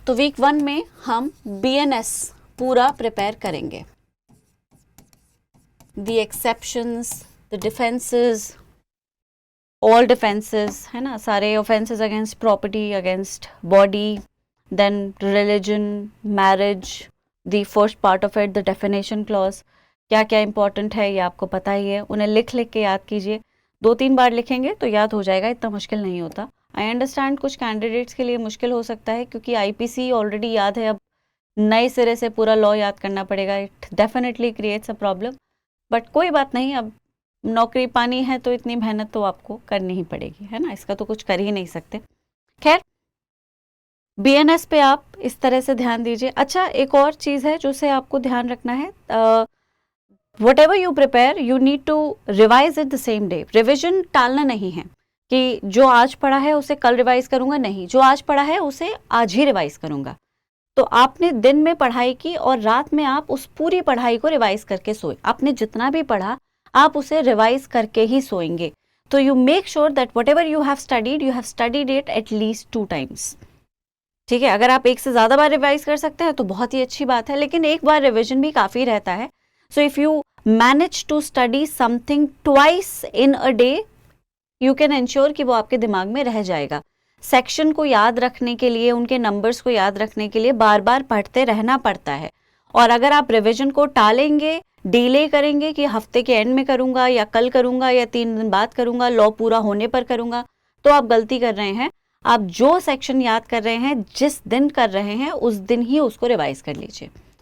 तो वीक 1 में हम BNS पूरा प्रिपेयर करेंगे, the exceptions, the defences, all defences, है ना, सारे offences against property, against body, then religion, marriage, the first part of it, the definition clause, क्या क्या इंपॉर्टेंट है ये आपको पता ही है, उन्हें लिख लिख के याद कीजिए, 2-3 बार लिखेंगे तो याद हो जाएगा, इतना मुश्किल नहीं होता। आई अंडरस्टैंड कुछ कैंडिडेट्स के लिए मुश्किल हो सकता है क्योंकि IPC ऑलरेडी याद है, अब नए सिरे से पूरा लॉ याद करना पड़ेगा, it definitely creates a problem, but कोई बात नहीं, अब नौकरी पानी है तो इतनी मेहनत तो आपको करनी ही पड़ेगी, है ना, इसका तो कुछ कर ही नहीं सकते। खैर, BNS पे आप इस तरह से ध्यान दीजिए। अच्छा, एक और चीज़ है जो से आपको ध्यान रखना है, whatever you prepare you need to revise it the same day। Revision टालना नहीं है कि जो आज पढ़ा है उसे कल रिवाइज करूंगा, नहीं, जो आज पढ़ा है उसे आज ही रिवाइज करूंगा। तो आपने दिन में पढ़ाई की और रात में आप उस पूरी पढ़ाई को रिवाइज करके सोए, आपने जितना भी पढ़ा आप उसे रिवाइज करके ही सोएंगे। तो you make sure that whatever you have studied it at least 2 times। ठीक है, अगर आप एक से ज़्यादा बार रिवाइज कर सकते हैं तो बहुत ही अच्छी बात है, लेकिन एक बार रिविजन भी काफ़ी रहता है। So if you manage to study something twice in a day, you can ensure कि वो आपके दिमाग में रह जाएगा। सेक्शन को याद रखने के लिए, उनके नंबर्स को याद रखने के लिए बार बार पढ़ते रहना पड़ता है। और अगर आप रिविजन को टालेंगे, डिले करेंगे कि हफ्ते के एंड में करूंगा या कल करूंगा या 3 दिन बाद करूंगा, लॉ पूरा होने पर करूंगा, तो आप गलती कर रहे हैं। आप जो सेक्शन याद कर रहे हैं, जिस दिन कर रहे हैं, उस दिन ही उसको रिवाइज कर लीजिए।